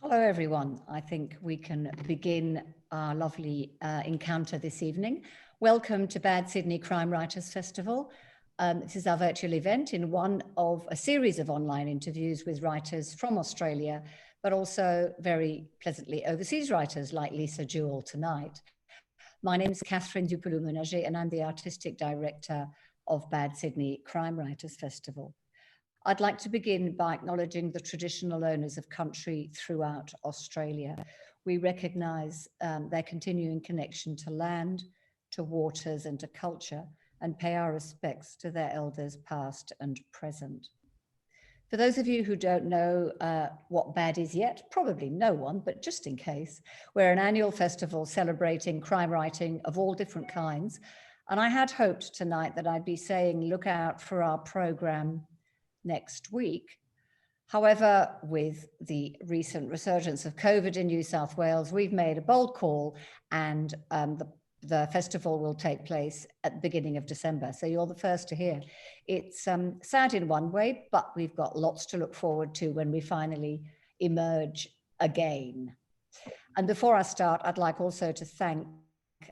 Hello, everyone. I think we can begin our lovely encounter this evening. Welcome to Bad Sydney Crime Writers Festival. This is our virtual event in one of a series of online interviews with writers from Australia, but also very pleasantly overseas writers like Lisa Jewell tonight. My name is Catherine Dupoulou-Ménager, and I'm the Artistic Director of Bad Sydney Crime Writers Festival. I'd like to begin by acknowledging the traditional owners of country throughout Australia. We recognise their continuing connection to land, to waters and to culture, and pay our respects to their elders past and present. For those of you who don't know what BAD is yet, probably no one, but just in case, we're an annual festival celebrating crime writing of all different kinds. And I had hoped tonight that I'd be saying, look out for our programme next week. However, with the recent resurgence of COVID in New South Wales, we've made a bold call, and the festival will take place at the beginning of December. So you're the first to hear. It's sad in one way, but we've got lots to look forward to when we finally emerge again. And before I start, I'd like also to thank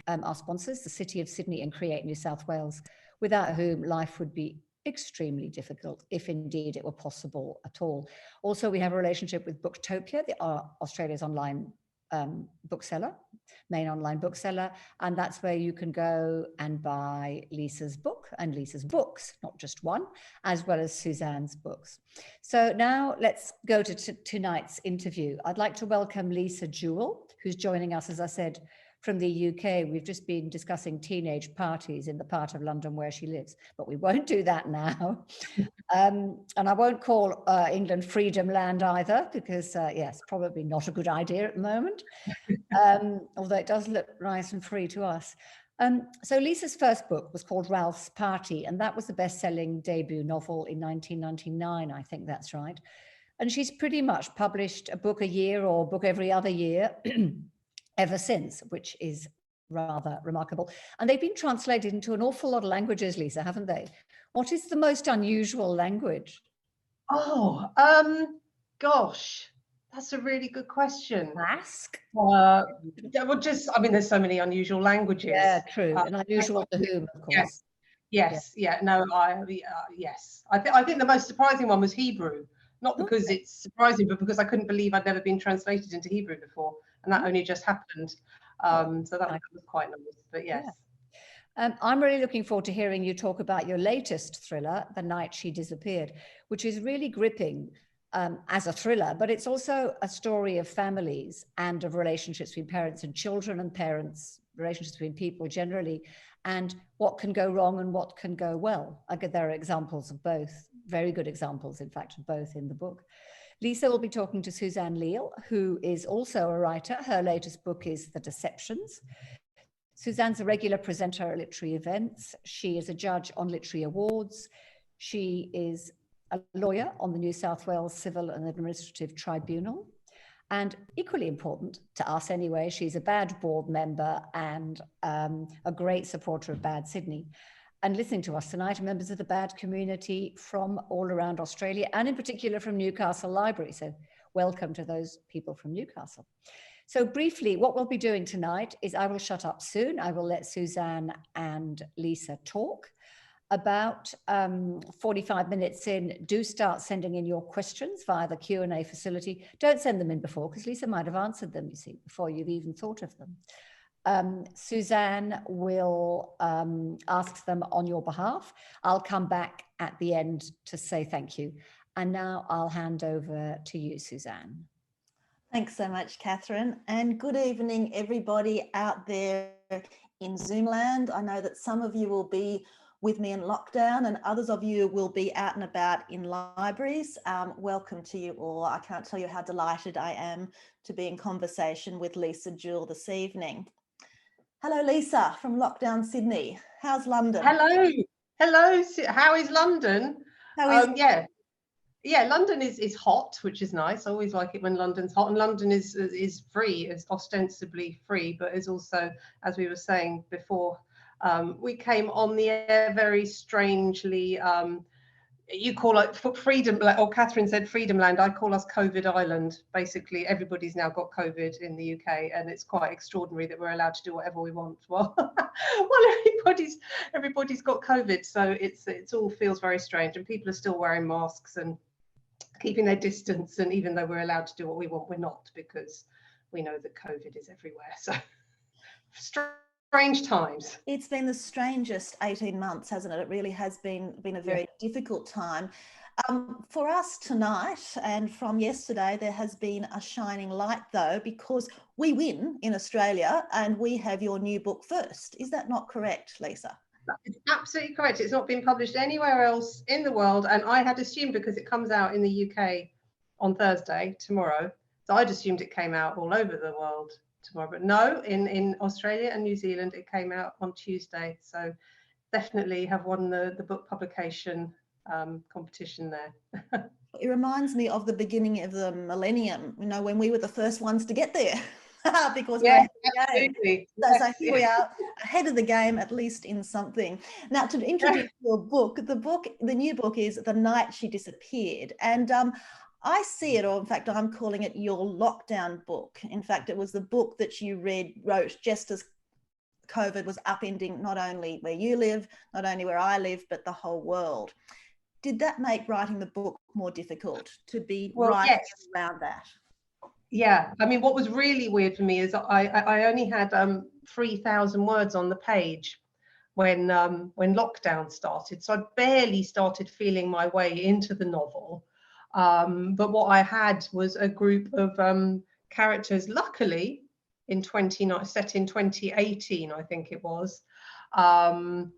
our sponsors, the City of Sydney and Create New South Wales, without whom life would be extremely difficult, if indeed it were possible at all. Also, we have a relationship with Booktopia, Australia's online bookseller, main online bookseller, and that's where you can go and buy Lisa's book and Lisa's books, not just one, as well as Suzanne's books. So now let's go to tonight's interview. I'd like to welcome Lisa Jewell, who's joining us, as I said, from the UK. We've just been discussing teenage parties in the part of London where she lives, but we won't do that now. And I won't call England Freedom Land either, because yes, probably not a good idea at the moment, although it does look nice and free to us. So Lisa's first book was called Ralph's Party, and that was the best-selling debut novel in 1999, I think that's right. And she's pretty much published a book a year or a book every other year ever since, which is rather remarkable. And they've been translated into an awful lot of languages, Lisa, haven't they? What is the most unusual language? Oh, gosh, that's a really good question. Basque? Well, I mean, there's so many unusual languages. Yeah, true. And unusual to whom, of course. Yes. No, yes. I think the most surprising one was Hebrew, not because it's surprising, but because I couldn't believe I'd never been translated into Hebrew before, and that only just happened. So that was quite nice. But yes. Yeah. I'm really looking forward to hearing you talk about your latest thriller, The Night She Disappeared, which is really gripping as a thriller, but it's also a story of families and of relationships between parents and children, and parents, relationships between people generally, and what can go wrong and what can go well. There are examples of both, very good examples, in fact, of both in the book. Lisa will be talking to Suzanne Leal, who is also a writer. Her latest book is The Deceptions. Suzanne's a regular presenter at literary events. She is a judge on literary awards. She is a lawyer on the New South Wales Civil and Administrative Tribunal. And equally important, to us anyway, she's a BAD board member and a great supporter of BAD Sydney. And listening to us tonight are members of the BAD community from all around Australia, and in particular from Newcastle Library. So welcome to those people from Newcastle. So briefly, what we'll be doing tonight is I will shut up soon. I will let Suzanne and Lisa talk. About 45 minutes in, do start sending in your questions via the Q&A facility. Don't send them in before, because Lisa might have answered them, you see, before you've even thought of them. Suzanne will ask them on your behalf. I'll come back at the end to say thank you. And now I'll hand over to you, Suzanne. Thanks so much, Catherine. And good evening, everybody out there in Zoom land. I know that some of you will be with me in lockdown and others of you will be out and about in libraries. Welcome to you all. I can't tell you how delighted I am to be in conversation with Lisa Jewell this evening. Hello, Lisa from lockdown Sydney. How's London? Hello. How is London? Yeah, London is hot, which is nice. I always like it when London's hot, and London is free, is ostensibly free, but is also, as we were saying before, we came on the air very strangely. you call it freedom, or Catherine said freedom land. I call us COVID Island. Basically, everybody's now got COVID in the UK, and it's quite extraordinary that we're allowed to do whatever we want. Well, everybody's got COVID, so it's all feels very strange, and people are still wearing masks and keeping their distance. And even though we're allowed to do what we want, we're not, because we know that COVID is everywhere. So strange times. It's been the strangest 18 months, hasn't it? It really has been a very difficult time. For us tonight and from yesterday, there has been a shining light, though, because we win in Australia and we have your new book first. Is that not correct, Lisa? It's absolutely correct. It's not been published anywhere else in the world, and I had assumed, because it comes out in the UK on Thursday, tomorrow, so I'd assumed it came out all over the world tomorrow, but no, in Australia and New Zealand it came out on Tuesday. So definitely have won the book publication competition there. It reminds me of the beginning of the millennium, you know, when we were the first ones to get there. Because we're ahead of the game. So here we are, ahead of the game, at least in something. Now, to introduce your book, the new book is The Night She Disappeared. And I see it, or in fact, I'm calling it your lockdown book. In fact, it was the book that you wrote just as COVID was upending not only where you live, not only where I live, but the whole world. Did that make writing the book more difficult to be writing around that? Yeah, I mean, what was really weird for me is I only had 3,000 words on the page when lockdown started, so I barely started feeling my way into the novel. But what I had was a group of characters, luckily set in 2018, I think it was, and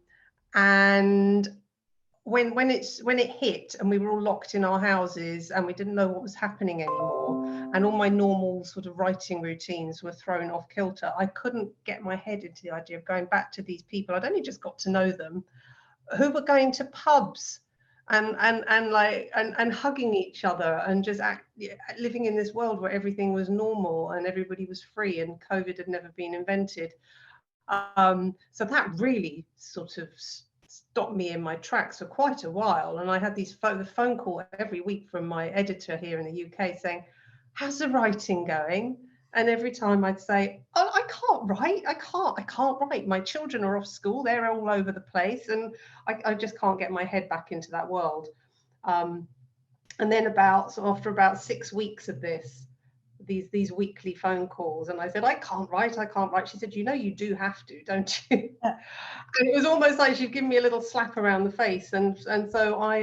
when it hit and we were all locked in our houses and we didn't know what was happening anymore, and all my normal sort of writing routines were thrown off kilter, I couldn't get my head into the idea of going back to these people. I'd only just got to know them, who were going to pubs and hugging each other and just living in this world where everything was normal and everybody was free and COVID had never been invented. So that really sort of stopped me in my tracks for quite a while. And I had the phone call every week from my editor here in the UK saying, how's the writing going? And every time I'd say, oh, I can't write. I can't write. My children are off school. They're all over the place. And I just can't get my head back into that world. And then after about 6 weeks of these weekly phone calls, and I said, I can't write. She said, you know, you do have to, don't you? And it was almost like she'd given me a little slap around the face. And so I,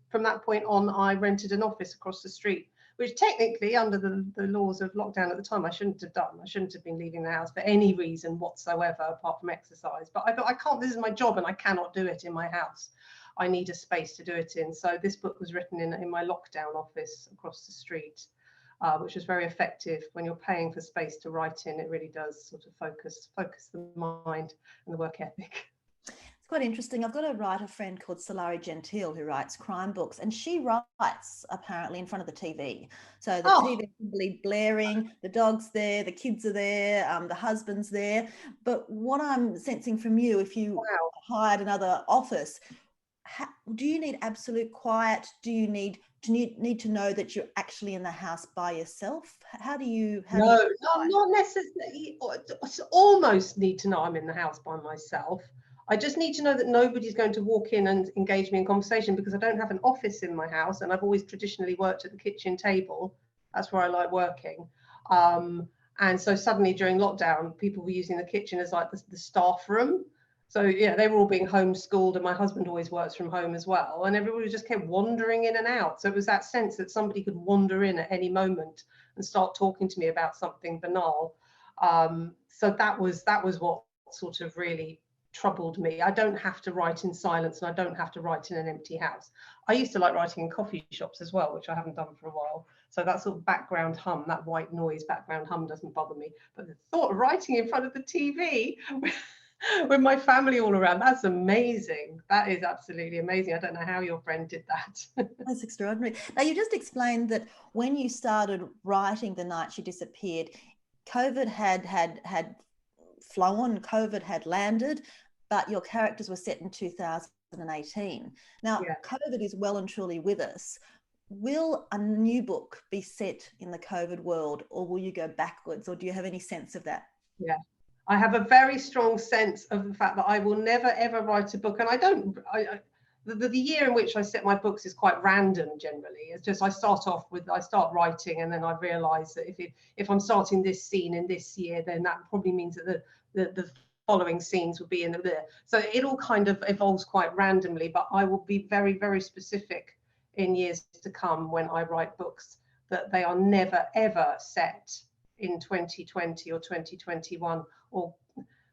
from that point on, I rented an office across the street, which technically under the laws of lockdown at the time, I shouldn't have done. I shouldn't have been leaving the house for any reason whatsoever, apart from exercise. But I thought, I can't, this is my job and I cannot do it in my house. I need a space to do it in. So this book was written in my lockdown office across the street, which was very effective. When you're paying for space to write in, it really does sort of focus the mind and the work ethic. It's quite interesting. I've got a writer friend called Solari Gentile who writes crime books, and she writes apparently in front of the TV. So the TV is blaring, the dog's there, the kids are there, the husband's there. But what I'm sensing from you, if you hired another office, do you need absolute quiet? Do you need to know that you're actually in the house by yourself? No, not necessarily. I almost need to know I'm in the house by myself. I just need to know that nobody's going to walk in and engage me in conversation, because I don't have an office in my house, and I've always traditionally worked at the kitchen table. That's where I like working. And so suddenly during lockdown, people were using the kitchen as like the staff room. So yeah, they were all being homeschooled, and my husband always works from home as well. And everybody just kept wandering in and out. So it was that sense that somebody could wander in at any moment and start talking to me about something banal. So that was what sort of really troubled me. I don't have to write in silence, and I don't have to write in an empty house. I used to like writing in coffee shops as well, which I haven't done for a while. So that sort of background hum, that white noise background hum doesn't bother me. But the thought of writing in front of the TV with my family all around, that's amazing. That is absolutely amazing. I don't know how your friend did that. That's extraordinary. Now, you just explained that when you started writing The Night She Disappeared, COVID had flown, COVID had landed, but your characters were set in 2018. 2018. Now, Yeah. COVID is well and truly with us. Will a new book be set in the COVID world, or will you go backwards, or do you have any sense of that? Yeah, I have a very strong sense of the fact that I will never ever write a book, and the year in which I set my books is quite random generally. It's just I start writing, and then I realise that if I'm starting this scene in this year, then that probably means that the following scenes will be in there. So it all kind of evolves quite randomly, but I will be very, very specific in years to come when I write books that they are never ever set in 2020 or 2021 or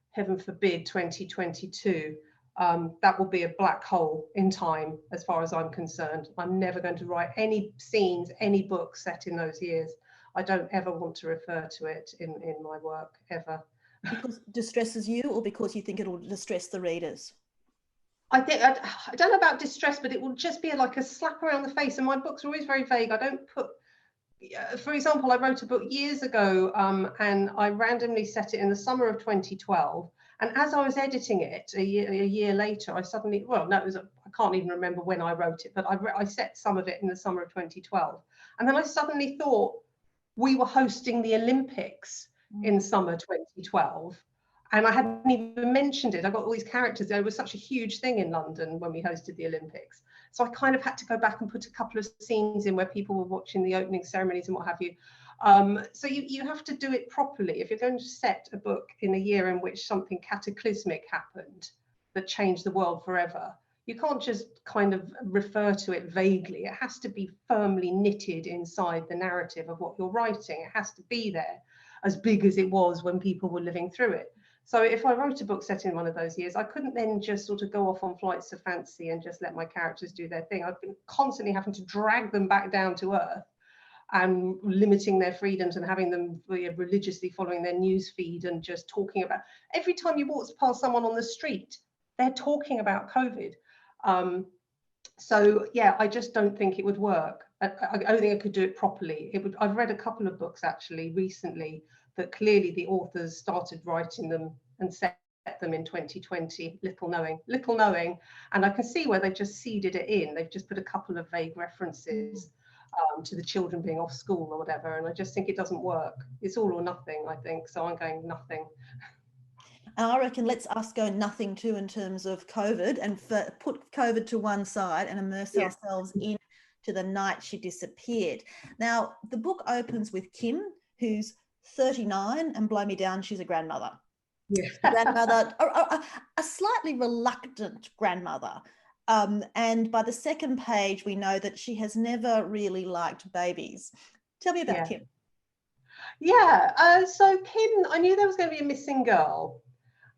heaven forbid 2022. That will be a black hole in time as far as I'm concerned. I'm never going to write any scenes, any book set in those years. I don't ever want to refer to it in my work ever. Because it distresses you, or because you think it will distress the readers? I don't know about distress, but it will just be like a slap around the face. And my books are always very vague. I don't put, for example, I wrote a book years ago, and I randomly set it in the summer of 2012. And as I was editing it a year later, I suddenly, well, no, I can't even remember when I wrote it, but I set some of it in the summer of 2012. And then I suddenly thought we were hosting the Olympics in summer 2012. And I hadn't even mentioned it. I got all these characters. There was such a huge thing in London when we hosted the Olympics. So I kind of had to go back and put a couple of scenes in where people were watching the opening ceremonies and what have you. So you have to do it properly. If you're going to set a book in a year in which something cataclysmic happened that changed the world forever, you can't just kind of refer to it vaguely. It has to be firmly knitted inside the narrative of what you're writing. It has to be there as big as it was when people were living through it. So if I wrote a book set in one of those years, I couldn't then just sort of go off on flights of fancy and just let my characters do their thing. I've been constantly having to drag them back down to earth and limiting their freedoms and having them religiously following their news feed and just talking about, every time you walk past someone on the street, they're talking about COVID. So yeah, I just don't think it would work. I don't think I could do it properly. I've read a couple of books actually recently that clearly the authors started writing them and set them in 2020, little knowing, and I can see where they've just seeded it in. They've just put a couple of vague references to the children being off school or whatever, and I just think it doesn't work. It's all or nothing, I think. So I'm going nothing. And I reckon let's us go nothing too in terms of COVID, and put COVID to one side and immerse ourselves into the night she disappeared. Now, the book opens with Kim, who's 39, and blow me down, she's a grandmother. Yeah. Grandmother, a slightly reluctant grandmother. And by the second page, we know that she has never really liked babies. Tell me about Kim. Yeah, so Kim, I knew there was going to be a missing girl.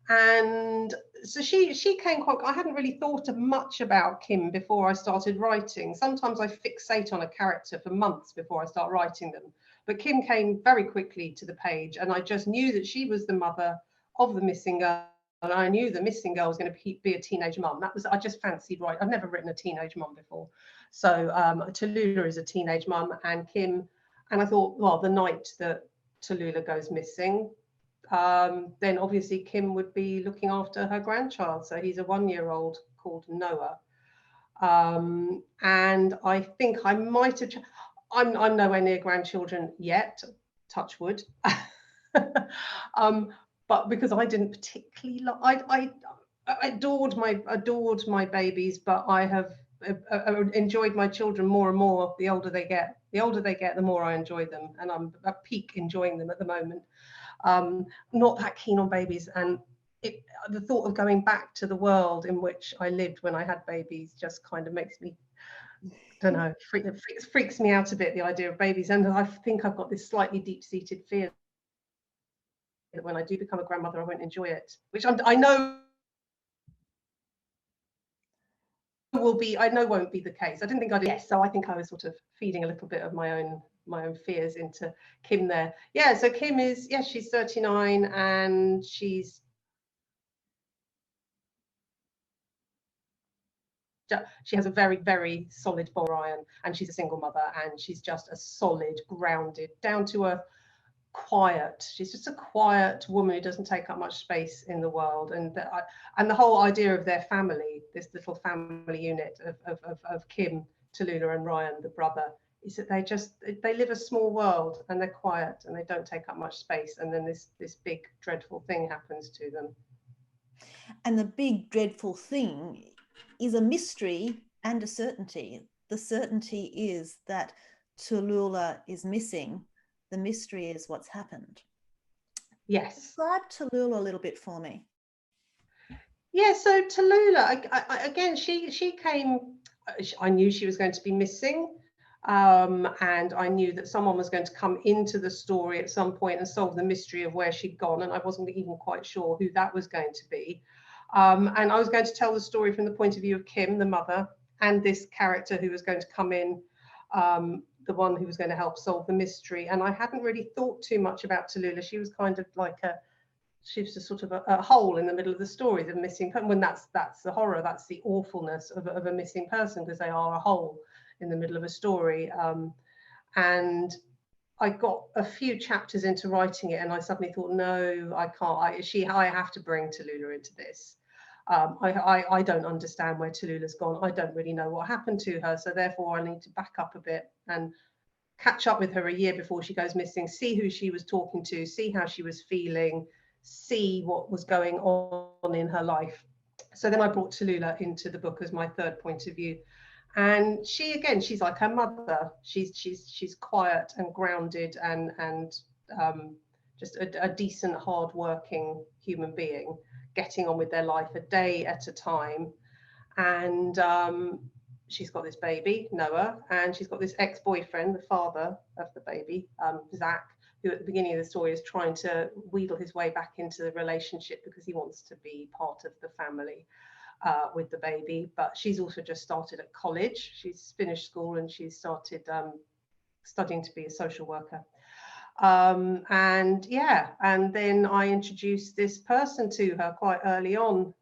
And so she came quite, I hadn't really thought of much about Kim before I started writing. Sometimes I fixate on a character for months before I start writing them. But Kim came very quickly to the page, and I just knew that she was the mother of the missing girl. And I knew the missing girl was going to be a teenage mum. I just fancied writing. I've never written a teenage mum before. So Tallulah is a teenage mum, and Kim, and I thought, well, the night that Tallulah goes missing, then obviously Kim would be looking after her grandchild. So he's a 1-year-old called Noah. And I think I might have, I'm nowhere near grandchildren yet, touch wood. But because I didn't particularly I adored my babies, but I have enjoyed my children more and more the older they get. The older they get, the more I enjoy them, and I'm at peak enjoying them at the moment. Not that keen on babies, and the thought of going back to the world in which I lived when I had babies just kind of makes me, I don't know, freaks me out a bit, the idea of babies. And I think I've got this slightly deep-seated fear that when I do become a grandmother, I won't enjoy it, which I know won't be the case. I didn't think I'd. Yes, so I think I was sort of feeding a little bit of my own fears into Kim there. Yeah, so Kim is, she's 39, and she has a very, very solid bottom iron, and she's a single mother, and she's just a solid, grounded, down to earth, quiet. She's just a quiet woman who doesn't take up much space in the world. And the whole idea of their family, this little family unit of Kim, Tallulah and Ryan, the brother, is that they live a small world and they're quiet and they don't take up much space. And then this big dreadful thing happens to them. And the big dreadful thing is a mystery and a certainty. The certainty is that Tallulah is missing. The mystery is what's happened. Yes. Describe Tallulah a little bit for me. Yeah, so Tallulah, again, she came, I knew she was going to be missing, and I knew that someone was going to come into the story at some point and solve the mystery of where she'd gone, and I wasn't even quite sure who that was going to be. And I was going to tell the story from the point of view of Kim, the mother, and this character who was going to come in, the one who was going to help solve the mystery. And I hadn't really thought too much about Tallulah. She was kind of like she was just sort of a hole in the middle of the story, the missing person. When that's the horror, that's the awfulness of a missing person, because they are a hole in the middle of a story. And I got a few chapters into writing it, and I suddenly thought, no, I can't. I have to bring Tallulah into this. I don't understand where Tallulah's gone. I don't really know what happened to her. So therefore, I need to back up a bit and catch up with her a year before she goes missing, see who she was talking to, see how she was feeling, see what was going on in her life. So then I brought Tallulah into the book as my third point of view. And she's like her mother. She's quiet and grounded and just a decent, hard-working human being, getting on with their life a day at a time. And she's got this baby, Noah, and she's got this ex-boyfriend, the father of the baby, Zach, who at the beginning of the story is trying to wheedle his way back into the relationship because he wants to be part of the family with the baby. But she's also just started at college. She's finished school and she's started studying to be a social worker. And then I introduced this person to her quite early on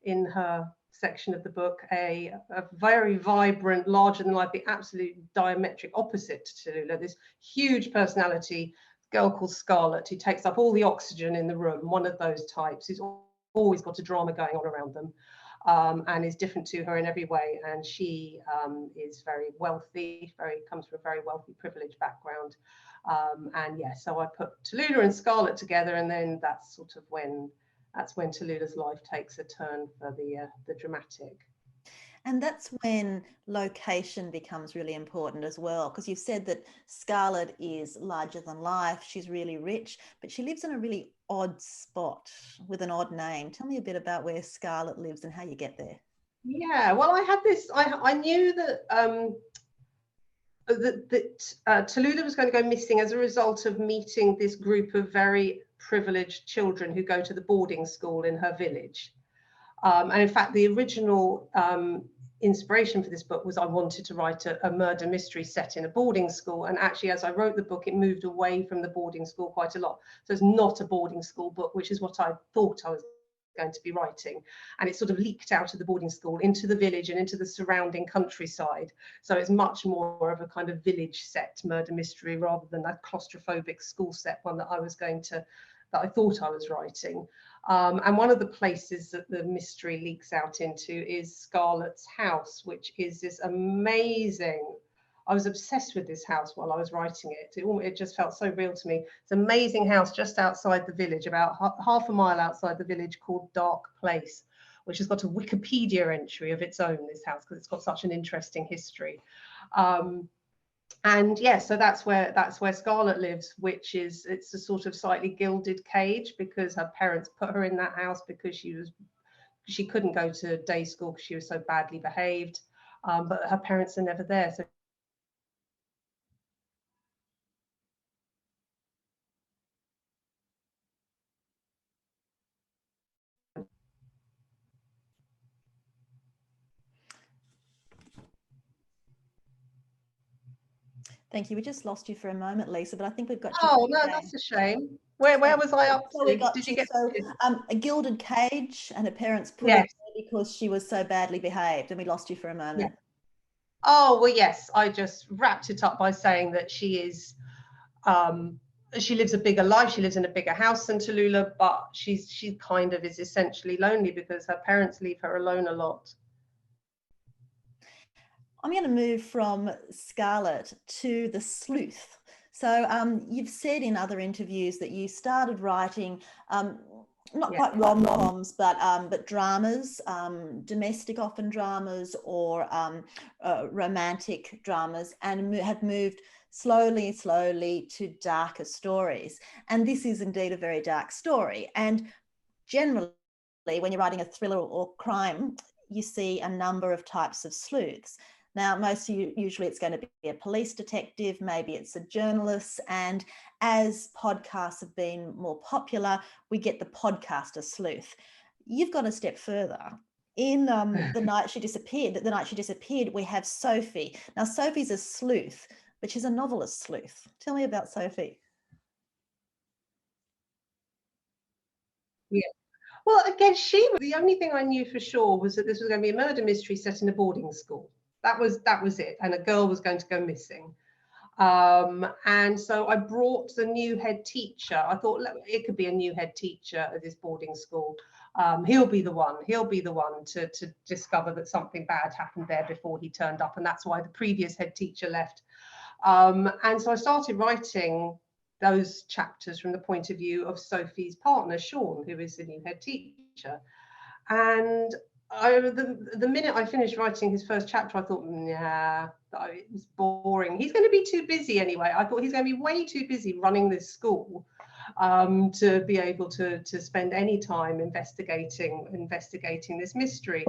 in her section of the book, a very vibrant, larger than life, the absolute diametric opposite to Tallulah, this huge personality girl called Scarlet, who takes up all the oxygen in the room, one of those types, who's always got a drama going on around them, and is different to her in every way. And she is very wealthy, comes from a very wealthy, privileged background. So I put Tallulah and Scarlet together, and then that's when Tallulah's life takes a turn for the dramatic. And that's when location becomes really important as well, because you've said that Scarlet is larger than life, she's really rich, but she lives in a really odd spot with an odd name. Tell me a bit about where Scarlet lives and how you get there. Yeah, well, I knew that Tallulah was going to go missing as a result of meeting this group of very privileged children who go to the boarding school in her village. And in fact, the original inspiration for this book was I wanted to write a murder mystery set in a boarding school. And actually, as I wrote the book, it moved away from the boarding school quite a lot. So it's not a boarding school book, which is what I thought I was going to be writing. And it sort of leaked out of the boarding school into the village and into the surrounding countryside. So it's much more of a kind of village set murder mystery rather than that claustrophobic school set one that I thought I was writing. And one of the places that the mystery leaks out into is Scarlet's house, which is this amazing, I was obsessed with this house while I was writing it. It just felt so real to me. It's an amazing house just outside the village, about half a mile outside the village, called Dark Place, which has got a Wikipedia entry of its own, this house, because it's got such an interesting history. And yeah, so that's where Scarlet lives, it's a sort of slightly gilded cage, because her parents put her in that house because she couldn't go to day school because she was so badly behaved. But her parents are never there, so Thank you. We just lost you for a moment, Lisa, but I think we've got you. Oh no, that's a shame. Where was I up to? We got Did you get a gilded cage, and her parents put her there because she was so badly behaved, and we lost you for a moment. Yeah. Oh well, yes. I just wrapped it up by saying that she is she lives a bigger life. She lives in a bigger house than Tallulah, but she kind of is essentially lonely because her parents leave her alone a lot. I'm going to move from Scarlet to the Sleuth. So you've said in other interviews that you started writing not quite rom-coms, but dramas, domestic often dramas, or romantic dramas, and have moved slowly to darker stories. And this is indeed a very dark story. And generally, when you're writing a thriller or crime, you see a number of types of sleuths. Now, usually it's going to be a police detective, maybe it's a journalist, and as podcasts have been more popular, we get the podcaster sleuth. You've gone a step further. In The Night She Disappeared, we have Sophie. Now, Sophie's a sleuth, but she's a novelist sleuth. Tell me about Sophie. Yeah. Well, again, the only thing I knew for sure was that this was going to be a murder mystery set in a boarding school. That was it, and a girl was going to go missing. And so I brought the new head teacher. I thought it could be a new head teacher at this boarding school. He'll be the one to discover that something bad happened there before he turned up, and that's why the previous head teacher left. And so I started writing those chapters from the point of view of Sophie's partner, Sean, who is the new head teacher. And the minute I finished writing his first chapter, I thought, nah, it was boring. He's going to be too busy anyway. I thought he's going to be way too busy running this school to be able to spend any time investigating this mystery.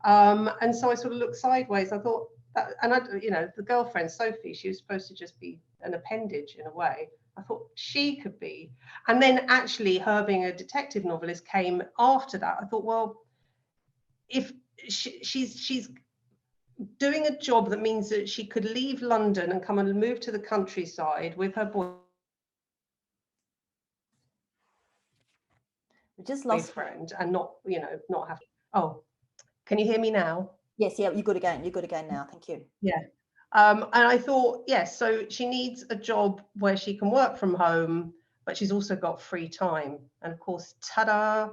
And so I sort of looked sideways. I thought, the girlfriend, Sophie, she was supposed to just be an appendage in a way. I thought she could be. And then actually her being a detective novelist came after that. I thought, well, if she's doing a job that means that she could leave London and come and move to the countryside with her boyfriend and not have. Oh, can you hear me now? Yes, yeah, you're good again now. Thank you. Yeah. And I thought, yes, so she needs a job where she can work from home, but she's also got free time. And of course, ta-da,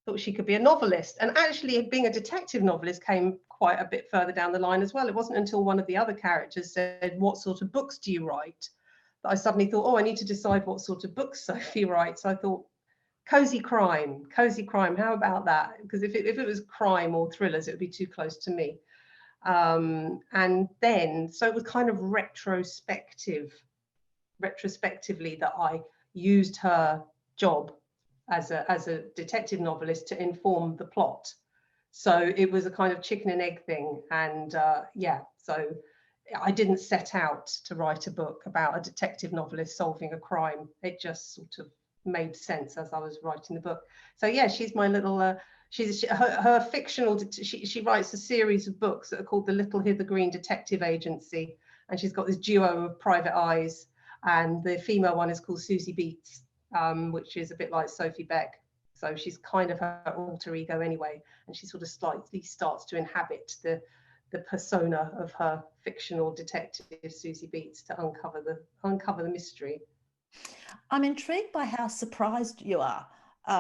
thought she could be a novelist. And actually being a detective novelist came quite a bit further down the line as well. It wasn't until one of the other characters said, what sort of books do you write? That I suddenly thought, oh, I need to decide what sort of books Sophie writes. I thought, cozy crime, how about that? Because if it was crime or thrillers, it would be too close to me. And then, so it was kind of retrospectively that I used her job as a detective novelist to inform the plot. So it was a kind of chicken and egg thing. And so I didn't set out to write a book about a detective novelist solving a crime. It just sort of made sense as I was writing the book. So yeah, she's my little her fictional, she writes a series of books that are called The Little Hither Green Detective Agency, and she's got this duo of private eyes, and the female one is called Susie Beats, which is a bit like Sophie Beck. So she's kind of her alter ego anyway, and she sort of slightly starts to inhabit the persona of her fictional detective Susie Beats to uncover the mystery. I'm intrigued by how surprised you are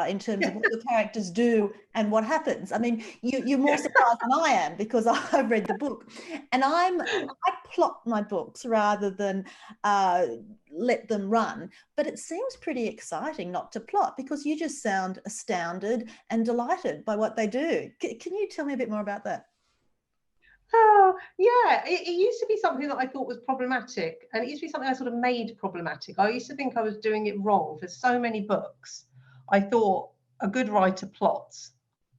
in terms of what the characters do and what happens. I mean, you're more surprised than I am because I've read the book, and I plot my books rather than let them run. But it seems pretty exciting not to plot because you just sound astounded and delighted by what they do. Can you tell me a bit more about that? Oh, yeah, it used to be something that I thought was problematic, and it used to be something I sort of made problematic. I used to think I was doing it wrong for so many books. I thought a good writer plots,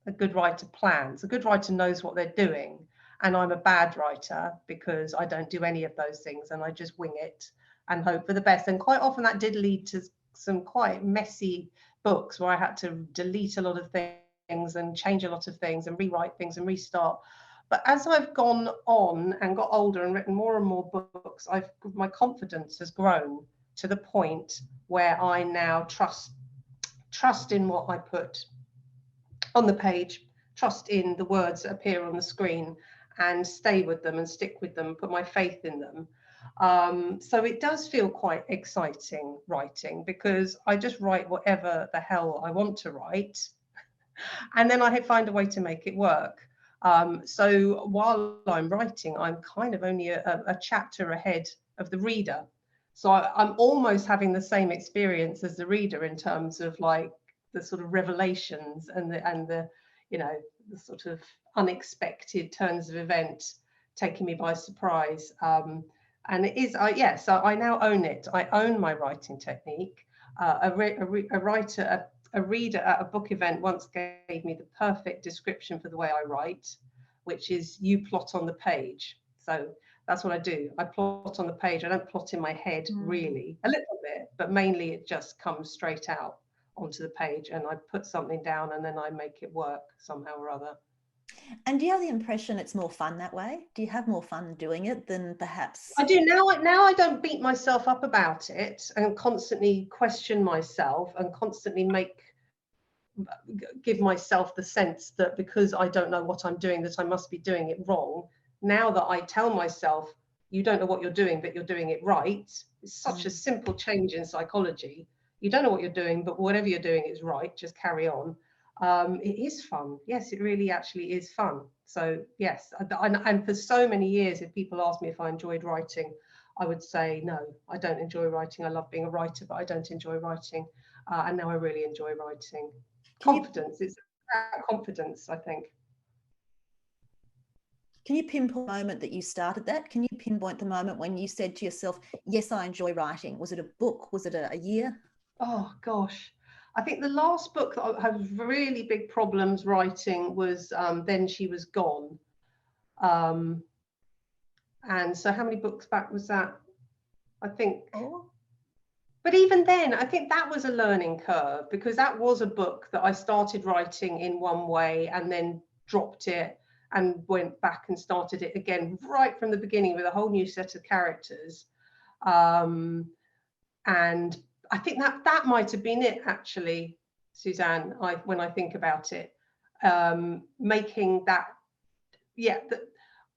a good writer plans, a good writer knows what they're doing, and I'm a bad writer because I don't do any of those things and I just wing it and hope for the best. And quite often that did lead to some quite messy books where I had to delete a lot of things and change a lot of things and rewrite things and restart. But as I've gone on and got older and written more and more books, my confidence has grown to the point where I now trust in what I put on the page, trust in the words that appear on the screen, and stay with them and stick with them, put my faith in them. So it does feel quite exciting writing, because I just write whatever the hell I want to write, and then I find a way to make it work. So while I'm writing, I'm kind of only a chapter ahead of the reader. So I'm almost having the same experience as the reader in terms of like the sort of revelations and the you know, the sort of unexpected turns of events taking me by surprise. And it is, yes, so I now own it. I own my writing technique. A reader at a book event once gave me the perfect description for the way I write, which is you plot on the page. So that's what I do. I plot on the page. I don't plot in my head, really, a little bit, but mainly it just comes straight out onto the page, and I put something down and then I make it work somehow or other. And do you have the impression it's more fun that way? Do you have more fun doing it than perhaps? I do now. Now I don't beat myself up about it and constantly question myself and constantly give myself the sense that because I don't know what I'm doing, that I must be doing it wrong. Now that I tell myself, you don't know what you're doing, but you're doing it right. It's such a simple change in psychology. You don't know what you're doing, but whatever you're doing is right. Just carry on. It is fun. Yes, it really actually is fun. So yes, and for so many years, if people ask me if I enjoyed writing, I would say, no, I don't enjoy writing. I love being a writer, but I don't enjoy writing. And now I really enjoy writing. Confidence, it's about confidence, I think. Can you pinpoint the moment that you started that? Can you pinpoint the moment when you said to yourself, yes, I enjoy writing? Was it a book? Was it a year? Oh, gosh. I think the last book that I had really big problems writing was Then She Was Gone. And so how many books back was that? I think... Oh. But even then, I think that was a learning curve, because that was a book that I started writing in one way and then dropped it and went back and started it again right from the beginning with a whole new set of characters. And I think that might have been it, actually, Suzanne, when I think about it, making that,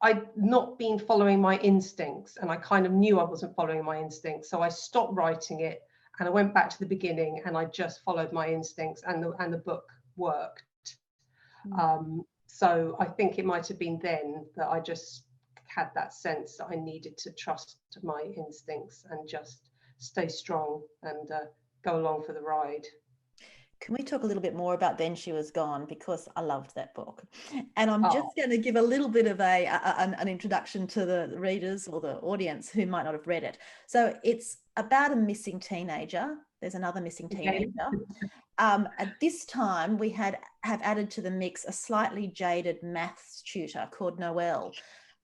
I'd not been following my instincts, and I kind of knew I wasn't following my instincts. So I stopped writing it and I went back to the beginning and I just followed my instincts, and the book worked. So I think it might have been then that I just had that sense that I needed to trust my instincts and just stay strong and go along for the ride. Can we talk a little bit more about Then She Was Gone? Because I loved that book. And I'm just going to give a little bit of an introduction to the readers or the audience who might not have read it. So it's about a missing teenager. There's another missing teenager. At this time, we have added to the mix a slightly jaded maths tutor called Noelle.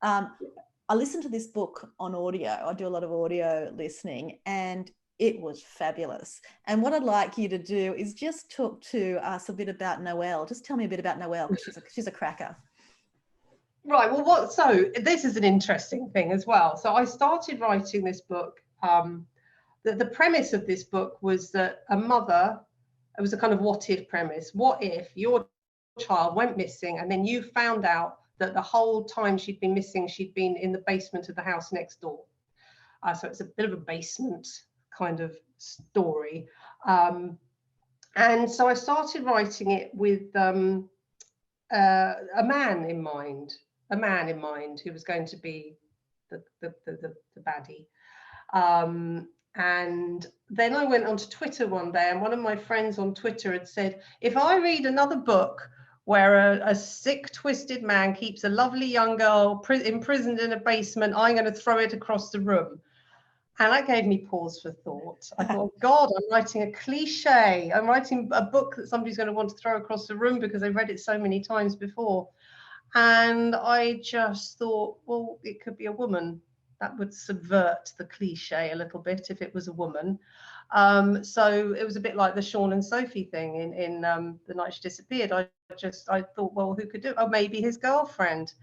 I listened to this book on audio. I do a lot of audio listening, and it was fabulous. And what I'd like you to do is just talk to us a bit about Noelle. Just tell me a bit about Noelle, because she's a cracker. Right. Well, so this is an interesting thing as well. So I started writing this book. The premise of this book was that a mother, it was a kind of what if premise. What if your child went missing and then you found out that the whole time she'd been missing, she'd been in the basement of the house next door. So it's a bit of a basement kind of story. And so I started writing it with a man in mind who was going to be the baddie. And then I went onto Twitter one day, and one of my friends on Twitter had said, if I read another book where a sick, twisted man keeps a lovely young girl imprisoned in a basement, I'm going to throw it across the room. And that gave me pause for thought. I thought, God, I'm writing a cliche. I'm writing a book that somebody's going to want to throw across the room because they've read it so many times before. And I just thought, well, it could be a woman. That would subvert the cliche a little bit if it was a woman. So it was a bit like the Sean and Sophie thing in The Night She Disappeared. I thought, well, who could do it? Oh, maybe his girlfriend.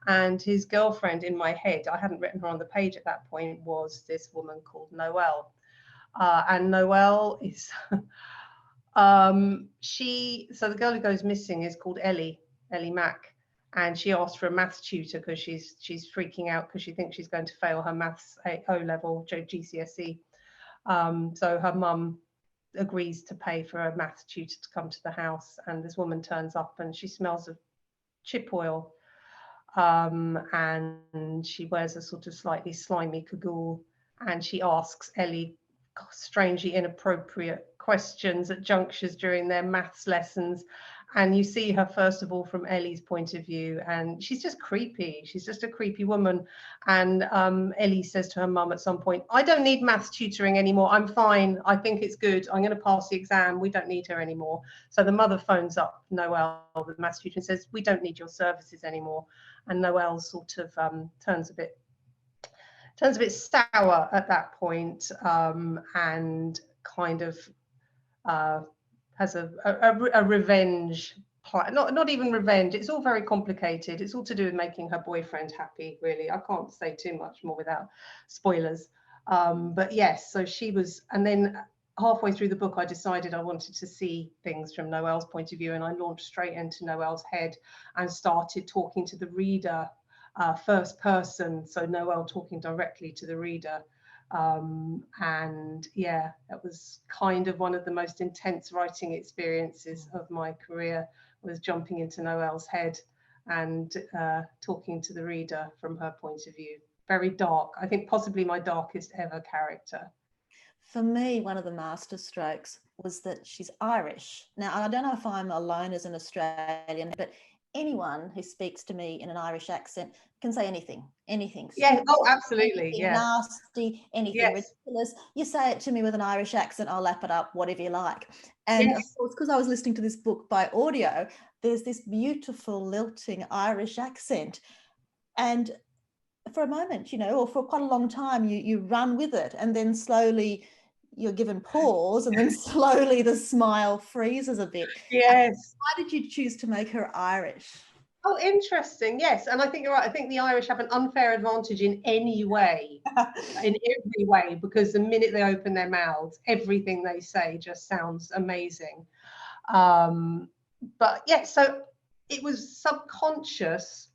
And his girlfriend in my head, I hadn't written her on the page at that point, was this woman called Noelle. And Noelle is, so the girl who goes missing is called Ellie Mack. and she asked for a maths tutor because she's freaking out because she thinks she's going to fail her maths O level GCSE. So her mum agrees to pay for a maths tutor to come to the house, and this woman turns up and she smells of chip oil, and she wears a sort of slightly slimy cagoule, and she asks Ellie strangely inappropriate questions at junctures during their maths lessons. And you see her, first of all, from Ellie's point of view, and she's just creepy. She's just a creepy woman. And Ellie says to her mum at some point, I don't need maths tutoring anymore. I'm fine. I think it's good. I'm going to pass the exam. We don't need her anymore. So the mother phones up Noelle, the maths tutor, and says, we don't need your services anymore. And Noelle sort of turns a bit sour at that point, and kind of has a revenge plan. Not even revenge. It's all very complicated. It's all to do with making her boyfriend happy, really. I can't say too much more without spoilers. But yes, so she was, and then halfway through the book, I decided I wanted to see things from Noelle's point of view, and I launched straight into Noelle's head and started talking to the reader, first person, so Noelle talking directly to the reader. And yeah, that was kind of one of the most intense writing experiences of my career, was jumping into Noelle's head and talking to the reader from her point of view. Very dark. I think possibly my darkest ever character. For me, one of the masterstrokes was that she's Irish. Now, I don't know if I'm alone as an Australian, but anyone who speaks to me in an Irish accent can say anything. Yeah, oh, absolutely. Anything yeah. nasty, anything ridiculous. You say it to me with an Irish accent, I'll lap it up, whatever you like. And of course, because I was listening to this book by audio, there's this beautiful lilting Irish accent. And for a moment, or for quite a long time, you run with it, and then slowly you're given pause, and then slowly the smile freezes a bit. Yes. Why did you choose to make her Irish? Oh, interesting. Yes. And I think you're right. I think the Irish have an unfair advantage in any way, in every way, because the minute they open their mouths, everything they say just sounds amazing. But yeah, so it was subconscious.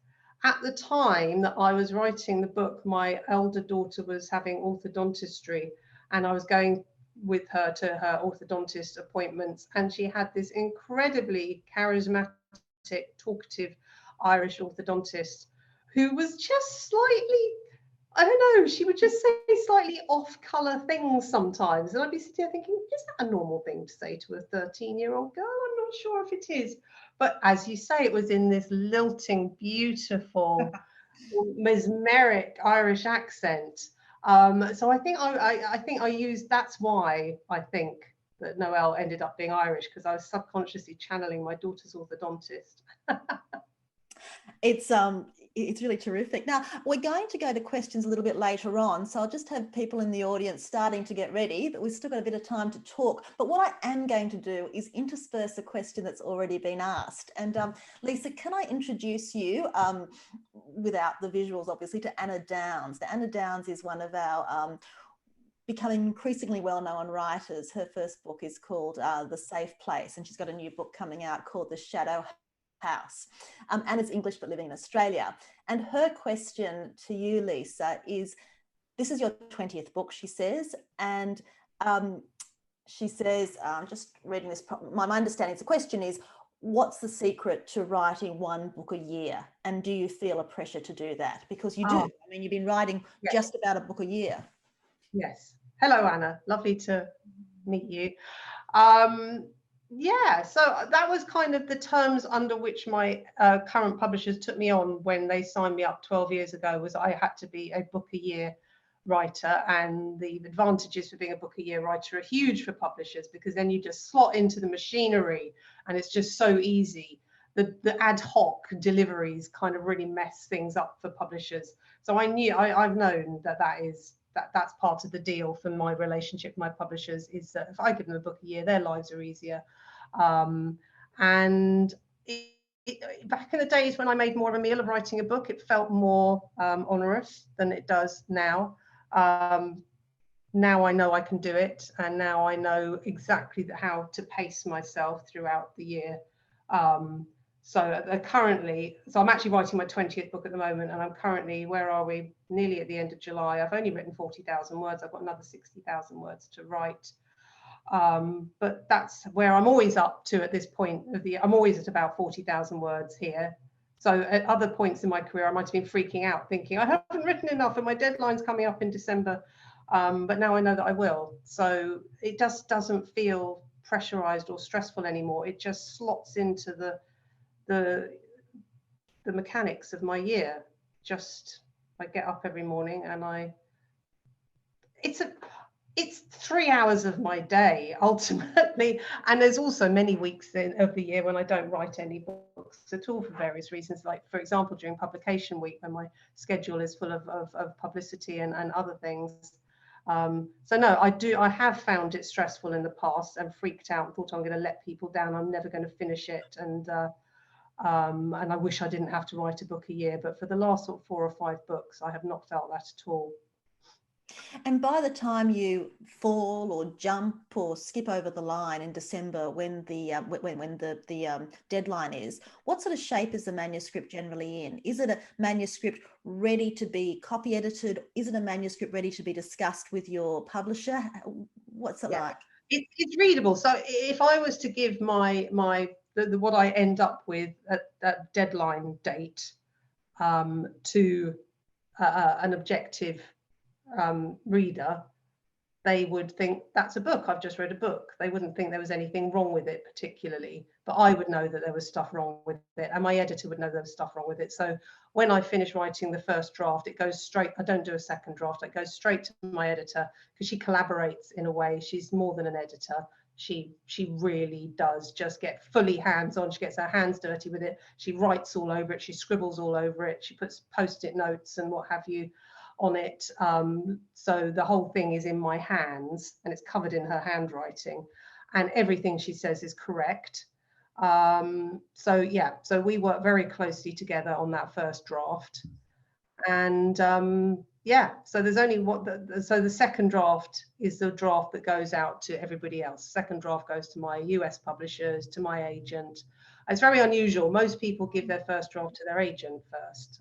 At the time that I was writing the book, my elder daughter was having orthodontistry, and I was going with her to her orthodontist appointments, and she had this incredibly charismatic, talkative Irish orthodontist who was just slightly, I don't know, she would just say slightly off-color things sometimes, and I'd be sitting there thinking, is that a normal thing to say to a 13-year-old girl? I'm not sure if it is. But as you say, it was in this lilting, beautiful, mesmeric Irish accent. So I think I used, that's why I think that Noelle ended up being Irish, because I was subconsciously channeling my daughter's orthodontist. It's really terrific. Now, we're going to go to questions a little bit later on, so I'll just have people in the audience starting to get ready, but we've still got a bit of time to talk. But what I am going to do is intersperse a question that's already been asked. And Lisa, can I introduce you, without the visuals obviously, to Anna Downs. Now, Anna Downs is one of our becoming increasingly well-known writers. Her first book is called The Safe Place, and she's got a new book coming out called The Shadow House. Anna's English but living in Australia. And her question to you, Lisa, is, this is your 20th book, she says, and she says, just reading this, my understanding of the question is, what's the secret to writing one book a year? And do you feel a pressure to do that? Because you do. I mean, you've been writing just about a book a year. Yes. Hello, Anna. Lovely to meet you. Yeah, so that was kind of the terms under which my current publishers took me on when they signed me up 12 years ago, was I had to be a book a year writer, and the advantages for being a book a year writer are huge for publishers, because then you just slot into the machinery and it's just so easy. The ad hoc deliveries kind of really mess things up for publishers. So I've known that's part of the deal for my relationship with my publishers, is that if I give them a book a year, their lives are easier. And back in the days when I made more of a meal of writing a book, it felt more onerous than it does now. Now I know I can do it, and now I know exactly how to pace myself throughout the year. So currently, so I'm actually writing my 20th book at the moment, and I'm currently, where are we? Nearly at the end of July. I've only written 40,000 words. I've got another 60,000 words to write. But that's where I'm always up to at this point of the, I'm always at about 40,000 words here. So at other points in my career, I might have been freaking out thinking I haven't written enough and my deadline's coming up in December. But now I know that I will. So it just doesn't feel pressurized or stressful anymore. It just slots into the mechanics of my year. Just, I get up every morning and it's 3 hours of my day ultimately, and there's also many weeks of the year when I don't write any books at all for various reasons, like for example during publication week when my schedule is full of publicity and other things. So no, I have found it stressful in the past and freaked out and thought I'm going to let people down, I'm never going to finish it, and I wish I didn't have to write a book a year, but for the last sort of 4 or 5 books I have not felt that at all. And by the time you fall or jump or skip over the line in December when the deadline is, what sort of shape is the manuscript generally in? Is it a manuscript ready to be copy edited? Is it a manuscript ready to be discussed with your publisher? What's it like? It's readable. So if I was to give what I end up with at that deadline date to an objective reader, they would think that's a book. I've just read a book. They wouldn't think there was anything wrong with it particularly, but I would know that there was stuff wrong with it, and my editor would know there was stuff wrong with it. So when I finish writing the first draft, it goes straight, I don't do a second draft, it goes straight to my editor, because she collaborates in a way. She's more than an editor. She really does just get fully hands-on. She gets her hands dirty with it. She writes all over it. She scribbles all over it. She puts post-it notes and what have you on it. So the whole thing is in my hands and it's covered in her handwriting, and everything she says is correct. So yeah, so we work very closely together on that first draft. And yeah, so there's only so the second draft is the draft that goes out to everybody else. Second draft goes to my US publishers, to my agent. It's very unusual. Most people give their first draft to their agent first.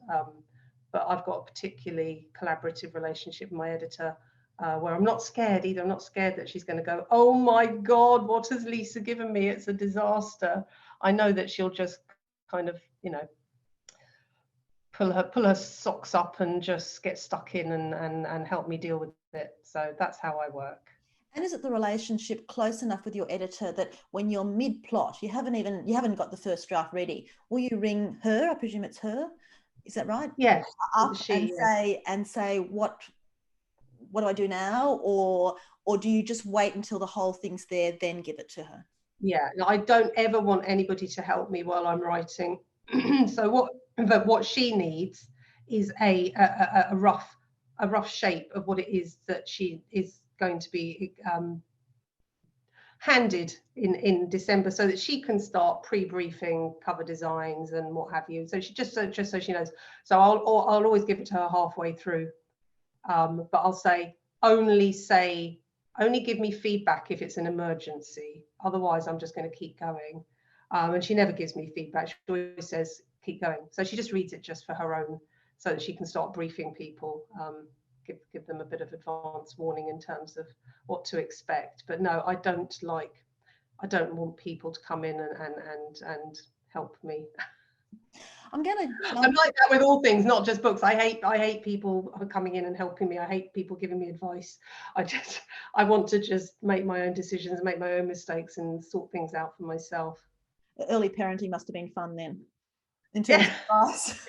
But I've got a particularly collaborative relationship with my editor, where I'm not scared either. I'm not scared that she's going to go, oh my God, what has Lisa given me? It's a disaster. I know that she'll just kind of, you know, pull her socks up and just get stuck in and help me deal with it. So that's how I work. And is it the relationship close enough with your editor that when you're mid-plot, you haven't got the first draft ready, will you ring her? I presume it's her. Is that right? Yes. Up and say what do I do now, or do you just wait until the whole thing's there, then give it to her? Yeah, no, I don't ever want anybody to help me while I'm writing. So what she needs is a rough shape of what it is that she is going to be handed in December, so that she can start pre-briefing cover designs and what have you. So she just so she knows. So I'll always give it to her halfway through, but I'll say only give me feedback if it's an emergency. Otherwise, I'm just going to keep going. And she never gives me feedback. She always says keep going. So she just reads it just for her own, so that she can start briefing people. Give them a bit of advance warning in terms of what to expect. But no, I don't want people to come in and help me. I'm like that with all things, not just books. I hate people coming in and helping me. I hate people giving me advice. I want to just make my own decisions, make my own mistakes, and sort things out for myself. Early parenting must have been fun then, in terms of advice.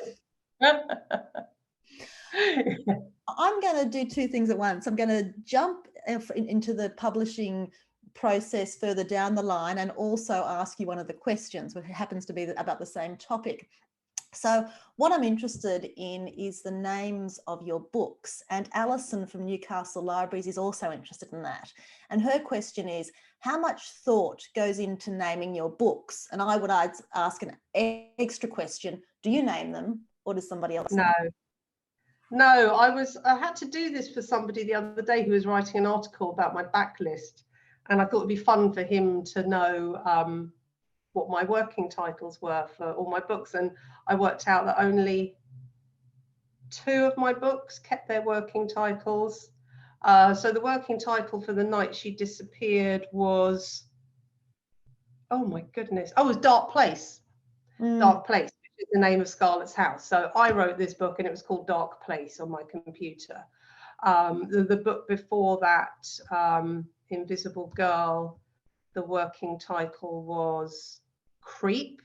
I'm going to do two things at once. I'm going to jump into the publishing process further down the line and also ask you one of the questions, which happens to be about the same topic. So what I'm interested in is the names of your books, and Alison from Newcastle Libraries is also interested in that. And her question is, how much thought goes into naming your books? And I would ask an extra question, do you name them or does somebody else name them? No, I had to do this for somebody the other day who was writing an article about my backlist, and I thought it'd be fun for him to know what my working titles were for all my books, and I worked out that only 2 of my books kept their working titles. So the working title for The Night She Disappeared was, oh my goodness, it was Dark Place. Dark Place, which is the name of Scarlet's house. So I wrote this book and it was called Dark Place on my computer. The book before that, Invisible Girl, the working title was Creep,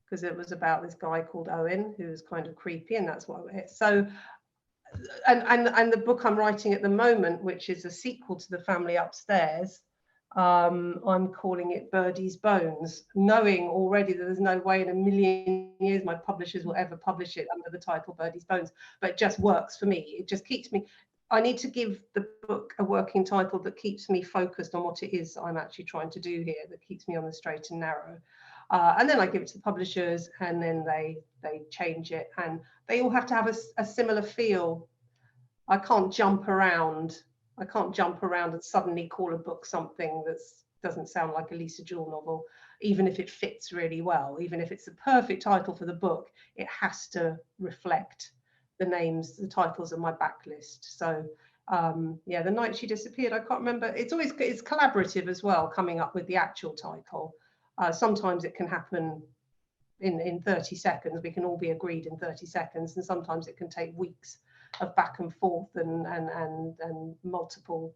because it was about this guy called Owen who was kind of creepy, and that's what it is. So, and the book I'm writing at the moment, which is a sequel to The Family Upstairs, I'm calling it Birdie's Bones, knowing already that there's no way in a million years my publishers will ever publish it under the title Birdie's Bones, but it just works for me. It just keeps me, I need to give the book a working title that keeps me focused on what it is I'm actually trying to do here, that keeps me on the straight and narrow. And then I give it to the publishers, and then they change it, and they all have to have a similar feel. I can't jump around. I can't jump around and suddenly call a book something that doesn't sound like a Lisa Jewell novel, even if it fits really well. Even if it's the perfect title for the book, it has to reflect the names, the titles of my backlist. So yeah, The Night She Disappeared, I can't remember. It's collaborative as well, coming up with the actual title. Sometimes it can happen in 30 seconds. We can all be agreed in 30 seconds, and sometimes it can take weeks of back and forth and multiple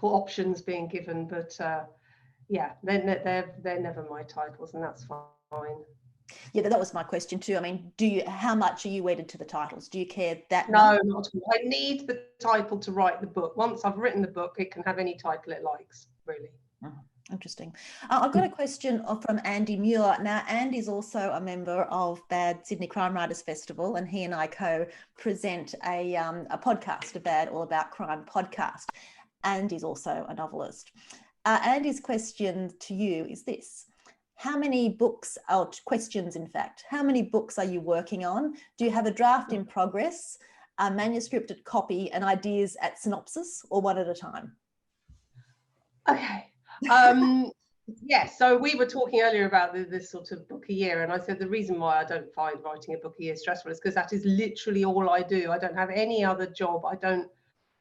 options being given. But yeah, they're never my titles, and that's fine. Yeah, that was my question too. I mean, how much are you wedded to the titles? Do you care that much? No, not at all. I need the title to write the book. Once I've written the book, it can have any title it likes, really. Interesting. I've got a question from Andy Muir. Now, Andy's also a member of Bad Sydney Crime Writers Festival, and he and I co-present a podcast, a Bad All About Crime podcast. And he's also a novelist. Andy's question to you is this: how many books, questions in fact, how many books are you working on? Do you have a draft in progress, a manuscript at copy, and ideas at synopsis, or one at a time? Okay. Yeah, so we were talking earlier about this sort of book a year, and I said the reason why I don't find writing a book a year stressful is because that is literally all I do. I don't have any other job. I don't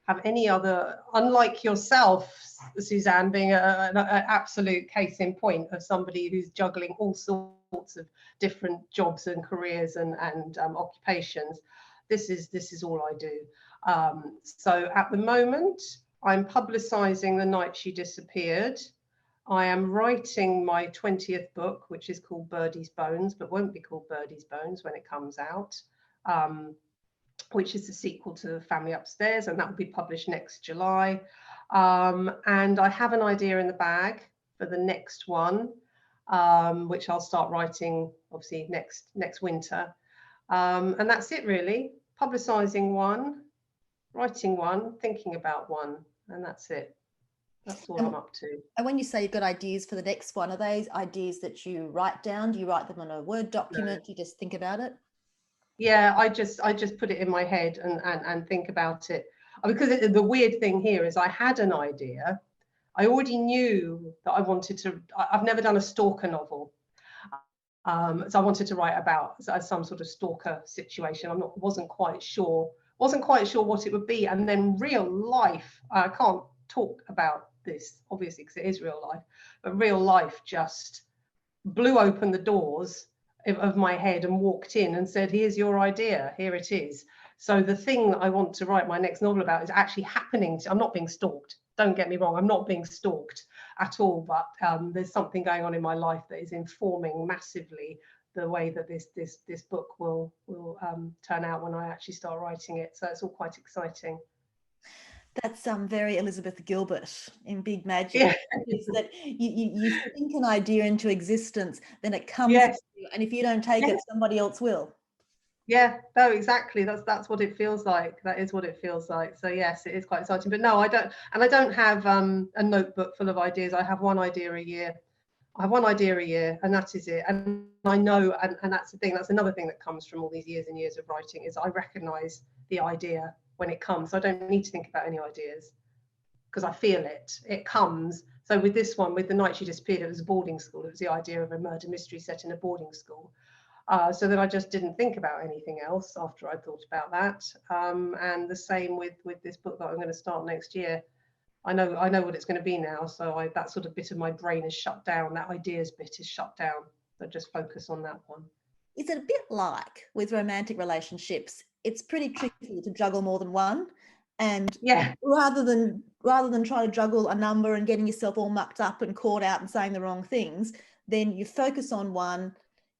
have any other, unlike yourself, Suzanne, being an absolute case in point of somebody who's juggling all sorts of different jobs and careers and occupations. This is all I do. So at the moment, I'm publicising The Night She Disappeared. I am writing my 20th book, which is called Birdie's Bones, but won't be called Birdie's Bones when it comes out, which is the sequel to The Family Upstairs, and that will be published next July. And I have an idea in the bag for the next one, which I'll start writing, obviously, next winter. And that's it, really. Publicising one, writing one, thinking about one, and that's it. That's all I'm up to. And when you say you've got ideas for the next one, are they ideas that you write down? Do you write them on a Word document? No. Do you just think about it? Yeah, I just put it in my head and think about it. Because the weird thing here is I had an idea. I already knew that I wanted to, I've never done a stalker novel. So I wanted to write about some sort of stalker situation. Wasn't quite sure what it would be. And then real life, I can't talk about this obviously because it is real life, but real life just blew open the doors of my head and walked in and said, here's your idea, here it is. So the thing that I want to write my next novel about is actually happening. I'm not being stalked, don't get me wrong, I'm not being stalked at all, but there's something going on in my life that is informing massively the way that this book will turn out when I actually start writing it. So it's all quite exciting. That's very Elizabeth Gilbert in Big Magic. Yeah. Is that you think an idea into existence, then it comes yes. to you, and if you don't take it, somebody else will. Yeah, no, exactly. That's what it feels like. That is what it feels like. So yes, it is quite exciting. But no, I don't have a notebook full of ideas. I have one idea a year. And that is it. And I know, and that's the thing, that's another thing that comes from all these years and years of writing, is I recognise the idea when it comes. So I don't need to think about any ideas. because I feel it. It comes. So with this one, with The Night She Disappeared, it was a boarding school. It was the idea of a murder mystery set in a boarding school. So then I just didn't think about anything else after I thought about that. And the same with this book that I'm going to start next year. I know what it's going to be now. So that sort of bit of my brain is shut down. That ideas bit is shut down. So just focus on that one. Is it a bit like with romantic relationships? It's pretty tricky to juggle more than one. And yeah, rather than try to juggle a number and getting yourself all mucked up and caught out and saying the wrong things, then you focus on one,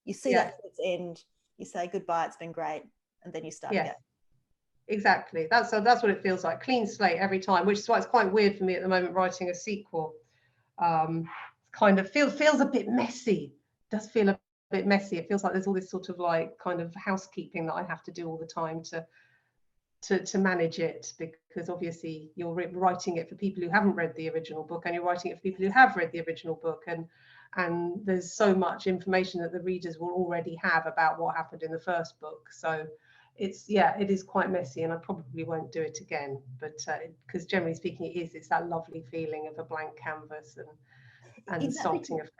you see that to its end, you say goodbye, it's been great, and then you start again. Exactly. That's what it feels like. Clean slate every time, which is why it's quite weird for me at the moment writing a sequel. Kind of feels a bit messy. It does feel a bit messy. It feels like there's all this sort of like kind of housekeeping that I have to do all the time to manage it, because obviously you're writing it for people who haven't read the original book, and you're writing it for people who have read the original book, and there's so much information that the readers will already have about what happened in the first book. So it is quite messy, and I probably won't do it again, but because generally speaking it's that lovely feeling of a blank canvas and starting afresh.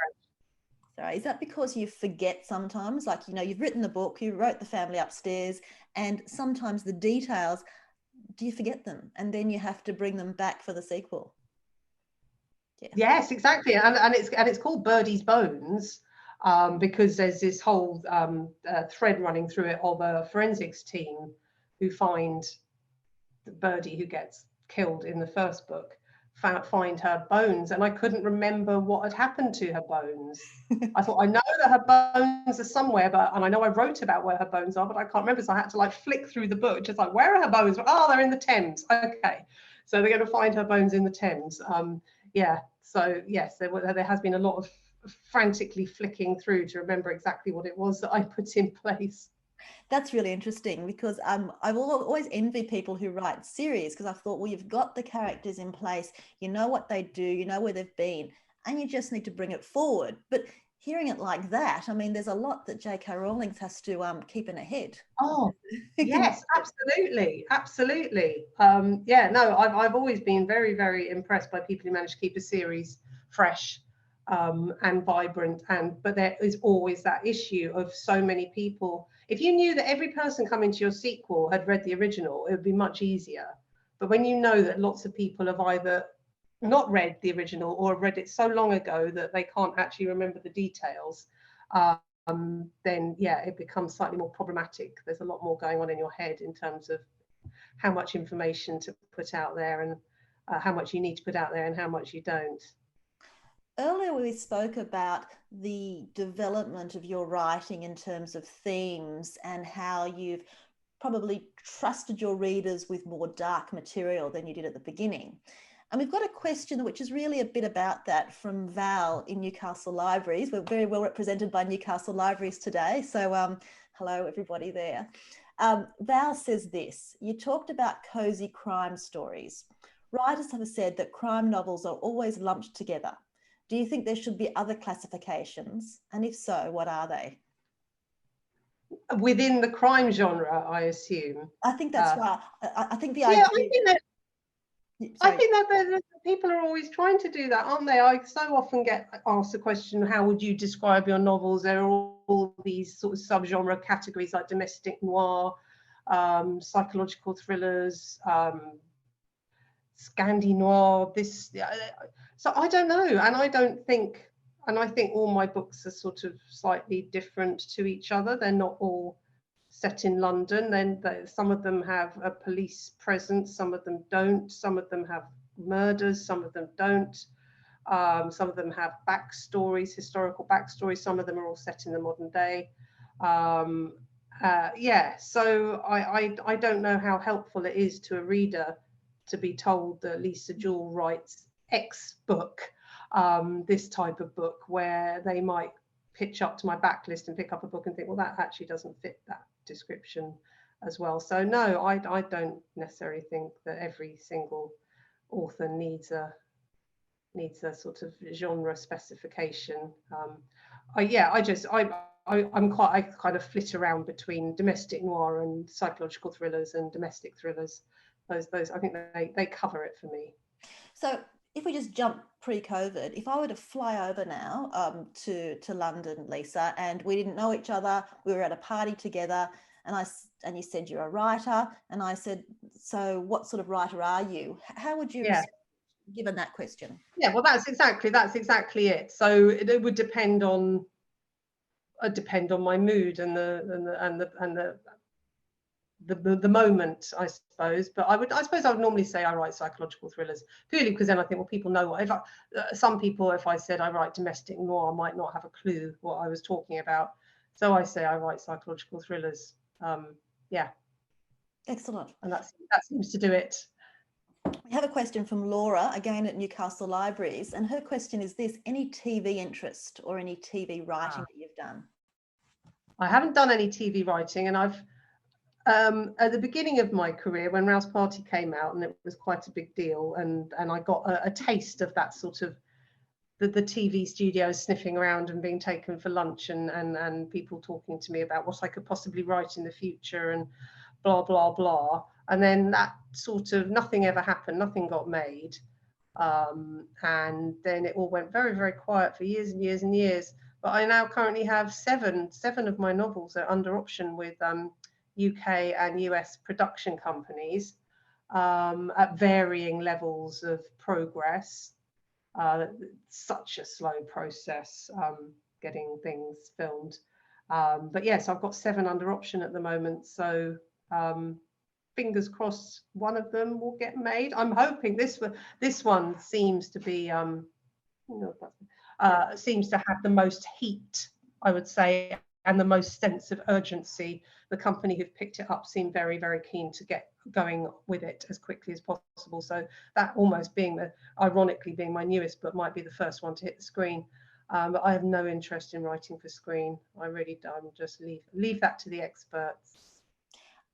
Sorry, is that because you forget sometimes? Like, you've written the book, you wrote the family upstairs, and sometimes the details, do you forget them? And then you have to bring them back for the sequel. Yeah. Yes, exactly. And it's called Birdie's Bones because there's this whole thread running through it of a forensics team who find the Birdie who gets killed in the first book, find her bones, and I couldn't remember what had happened to her bones. I thought, I know that her bones are somewhere, and I know I wrote about where her bones are, but I can't remember, so I had to like flick through the book, just like, where are her bones? Oh, they're in the Thames. Okay, so they're going to find her bones in the Thames. So yes, there has been a lot of frantically flicking through to remember exactly what it was that I put in place. That's really interesting, because I've always envied people who write series, because I thought, well, you've got the characters in place, you know what they do, you know where they've been, and you just need to bring it forward. But hearing it like that, I mean, there's a lot that J.K. Rowling has to keep in her head. Oh, yes, absolutely. I've always been very, very impressed by people who manage to keep a series fresh and vibrant, but there is always that issue of so many people. If you knew that every person coming to your sequel had read the original, it would be much easier. But when you know that lots of people have either not read the original or read it so long ago that they can't actually remember the details, then it becomes slightly more problematic. There's a lot more going on in your head in terms of how much information to put out there, and how much you need to put out there and how much you don't. Earlier we spoke about the development of your writing in terms of themes, and how you've probably trusted your readers with more dark material than you did at the beginning. And we've got a question which is really a bit about that from Val in Newcastle Libraries. We're very well represented by Newcastle Libraries today. So hello, everybody there. Val says this: you talked about cozy crime stories. Writers have said that crime novels are always lumped together. Do you think there should be other classifications? And if so, what are they? Within the crime genre, I assume. I think that's right. I think the idea... I think that people are always trying to do that, aren't they? I so often get asked the question, how would you describe your novels? There are all these sort of subgenre categories like domestic noir, psychological thrillers, Scandi noir, so I don't know, and I think all my books are sort of slightly different to each other. They're not all set in London. Then some of them have a police presence, some of them don't, some of them have murders, some of them don't, some of them have backstories, historical backstories, some of them are all set in the modern day. So I don't know how helpful it is to a reader to be told that Lisa Jewell writes X book, this type of book, where they might pitch up to my backlist and pick up a book and think, well, that actually doesn't fit that description as well. So no, I don't necessarily think that every single author needs a sort of genre specification. I kind of flit around between domestic noir and psychological thrillers and domestic thrillers. Those I think they cover it for me. So if we just jump pre-COVID, if I were to fly over now to London, Lisa, and we didn't know each other, we were at a party together, and you said you're a writer, and I said, so what sort of writer are you? How would you respond given that question? Yeah, well, that's exactly it. So it would depend on my mood and the moment, I suppose. But I suppose I would normally say I write psychological thrillers, purely because then I think, well, people know what. Some people, if I said I write domestic noir, might not have a clue what I was talking about. So I say I write psychological thrillers. Yeah. Excellent. And that seems to do it. We have a question from Laura, again at Newcastle Libraries, and her question is this: any TV interest or any TV writing that you've done? I haven't done any TV writing, and I've at the beginning of my career, when Rouse Party came out, and it was quite a big deal, and I got a taste of that sort of the TV studios sniffing around and being taken for lunch, and people talking to me about what I could possibly write in the future, and blah blah blah. And then that sort of, nothing ever happened, nothing got made, and then it all went very, very quiet for years and years and years. But I now currently have seven of my novels are under option with UK and US production companies at varying levels of progress. Such a slow process getting things filmed. But yes, I've got 7 under option at the moment. So fingers crossed one of them will get made. I'm hoping this one seems to be seems to have the most heat, I would say, and the most sense of urgency. The company who've picked it up seem very, very keen to get going with it as quickly as possible. So that almost ironically being my newest book, might be the first one to hit the screen. But I have no interest in writing for screen. I really don't. Just leave that to the experts.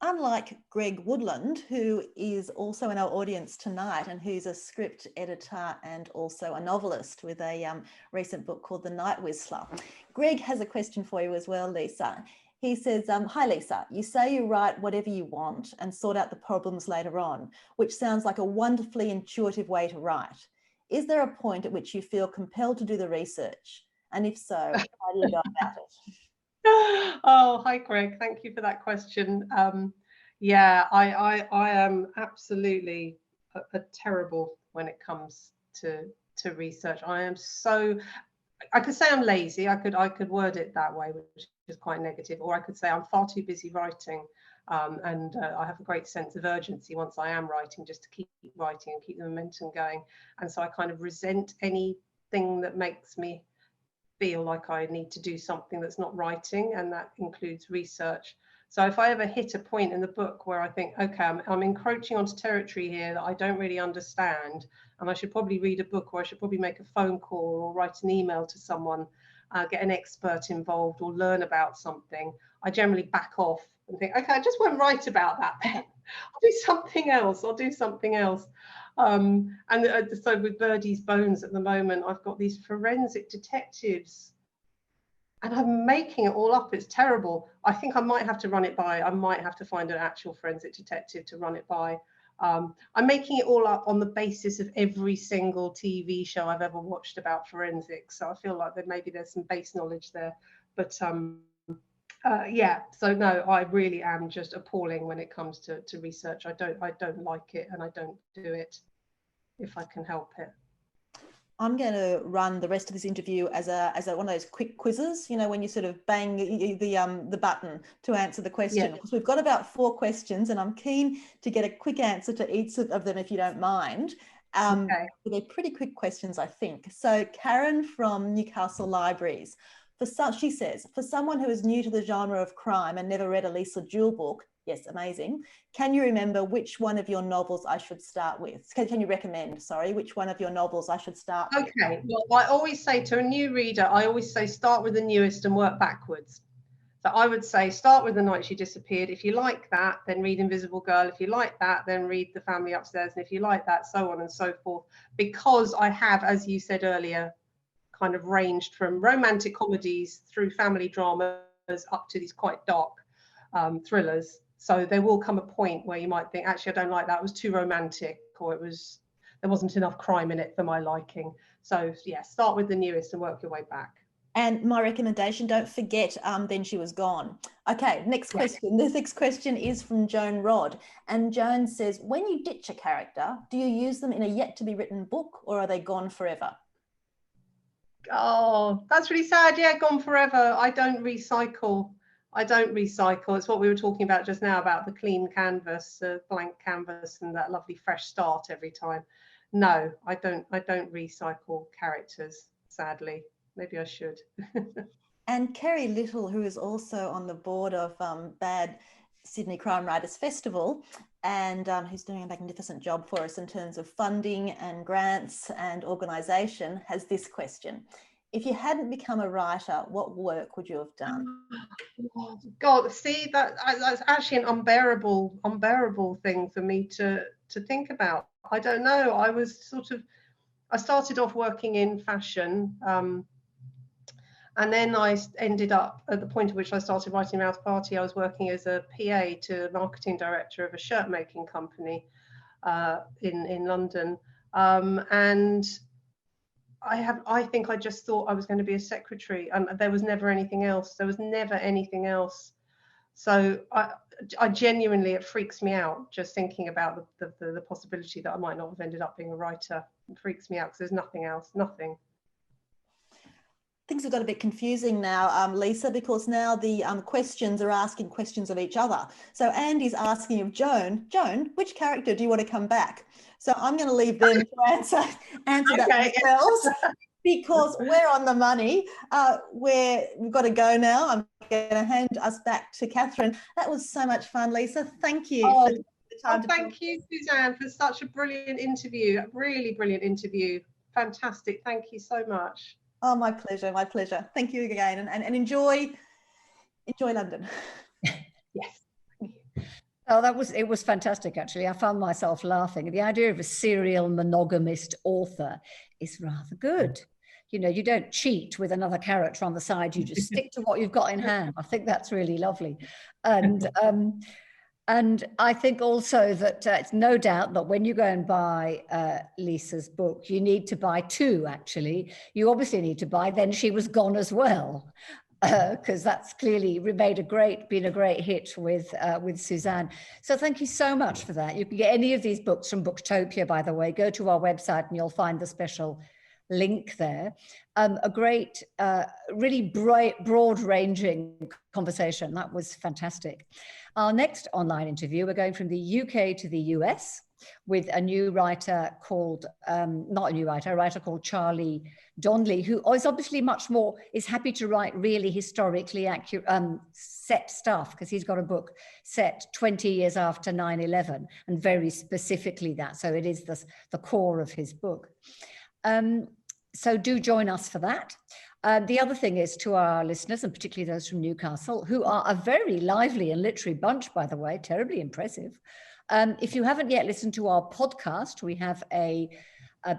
Unlike Greg Woodland, who is also in our audience tonight and who's a script editor and also a novelist with a recent book called The Night Whistler, Greg has a question for you as well, Lisa. He says, hi, Lisa, you say you write whatever you want and sort out the problems later on, which sounds like a wonderfully intuitive way to write. Is there a point at which you feel compelled to do the research? And if so, how do you go about it? Oh, hi, Greg. Thank you for that question. Yeah, I am absolutely a terrible when it comes to research. I could say I'm lazy. I could word it that way, which is quite negative, or I could say I'm far too busy writing, and I have a great sense of urgency once I am writing, just to keep writing and keep the momentum going. And so I kind of resent anything that makes me feel like I need to do something that's not writing, and that includes research. So if I ever hit a point in the book where I think, okay, I'm encroaching onto territory here that I don't really understand, and I should probably read a book, or I should probably make a phone call or write an email to someone, get an expert involved or learn about something, I generally back off and think, okay, I just won't write about that then. I'll do something else. So with Birdie's Bones at the moment, I've got these forensic detectives, and I'm making it all up. It's terrible. I think I might have to run it by. I might have to find an actual forensic detective to run it by. I'm making it all up on the basis of every single TV show I've ever watched about forensics. So I feel like maybe there's some base knowledge there. But yeah, so no, I really am just appalling when it comes to research. I don't like it, and I don't do it if I can help it. I'm going to run the rest of this interview as one of those quick quizzes, you know, when you sort of bang the button to answer the question. Because we've got about 4 questions, and I'm keen to get a quick answer to each of them, if you don't mind. Okay. They're pretty quick questions, I think. So Karen from Newcastle Libraries, she says, for someone who is new to the genre of crime and never read a Lisa Jewell book, yes, amazing, can you remember which one of your novels I should start with? Can you recommend, which one of your novels I should start with? Okay, well, I always say to a new reader, start with the newest and work backwards. So I would say start with The Night She Disappeared. If you like that, then read Invisible Girl. If you like that, then read The Family Upstairs. And if you like that, so on and so forth. Because I have, as you said earlier, kind of ranged from romantic comedies through family dramas up to these quite dark thrillers. So there will come a point where you might think, actually, I don't like that. It was too romantic, or there there wasn't enough crime in it for my liking. So yeah, start with the newest and work your way back. And my recommendation, don't forget, Then She Was Gone. Okay, next question. The next question is from Joan Rod. And Joan says, when you ditch a character, do you use them in a yet to be written book, or are they gone forever? Oh, that's really sad. Yeah, gone forever. I don't recycle. It's what we were talking about just now, about the clean canvas, blank canvas, and that lovely fresh start every time. No, I don't recycle characters, sadly. Maybe I should. And Kerry Little, who is also on the board of Bad Sydney Crime Writers Festival, and who's doing a magnificent job for us in terms of funding and grants and organisation, has this question. If you hadn't become a writer, what work would you have done? Oh, God, see, that's actually an unbearable thing for me to think about. I don't know. I started off working in fashion, and then I ended up at the point at which I started writing Mouth Party. I was working as a PA to marketing director of a shirt making company in London, and I think I just thought I was going to be a secretary, and there was never anything else. So I genuinely, it freaks me out just thinking about the possibility that I might not have ended up being a writer. It freaks me out because there's nothing else, nothing. Things have got a bit confusing now, Lisa, because now the questions are asking questions of each other. So Andy's asking of Joan, which character do you want to come back? So I'm going to leave them to answer that themselves, because we're on the money. We've got to go now. I'm going to hand us back to Catherine. That was so much fun, Lisa. Thank you. For the time thank you, Suzanne, for such a brilliant interview. A really brilliant interview. Fantastic. Thank you so much. Oh, my pleasure, my pleasure. Thank you again, and enjoy London. Yes. Oh, it was fantastic, actually. I found myself laughing. The idea of a serial monogamist author is rather good. You know, you don't cheat with another character on the side, you just stick to what you've got in hand. I think that's really lovely. And I think also that it's no doubt that when you go and buy Lisa's book, you need to buy two, actually. You obviously need to buy Then She Was Gone as well, because that's clearly been a great hit with Suzanne. So thank you so much for that. You can get any of these books from Booktopia, by the way. Go to our website and you'll find the special link there. A great, really broad-ranging conversation. That was fantastic. Our next online interview, we're going from the UK to the US with a new writer called, a writer called Charlie Donnelly, who is obviously is happy to write really historically accurate, set stuff, because he's got a book set 20 years after 9/11, and very specifically that. So it is the core of his book. So do join us for that. The other thing is, to our listeners, and particularly those from Newcastle, who are a very lively and literary bunch, by the way, terribly impressive. If you haven't yet listened to our podcast, we have a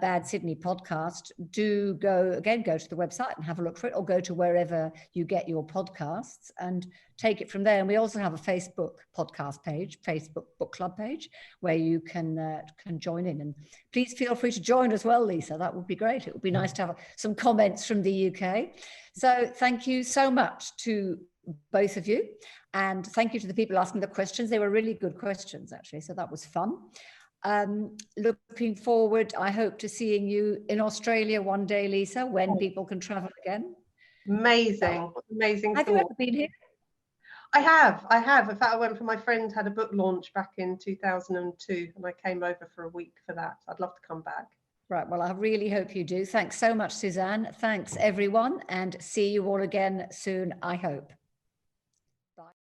Bad Sydney podcast. Do go to the website and have a look for it, or go to wherever you get your podcasts and take it from there. And we also have a Facebook podcast page, Facebook book club page, where you can join in. And please feel free to join as well, Lisa. That would be great. It would be nice to have some comments from the UK. So thank you so much to both of you. And thank you to the people asking the questions. They were really good questions, actually. So that was fun. Looking forward, I hope, to seeing you in Australia one day, Lisa, when people can travel again. Amazing. Have you ever been here? I have. In fact, I went for my friend had a book launch back in 2002, and I came over for a week for that. I'd love to come back. Right. Well, I really hope you do. Thanks so much, Suzanne. Thanks, everyone, and see you all again soon, I hope.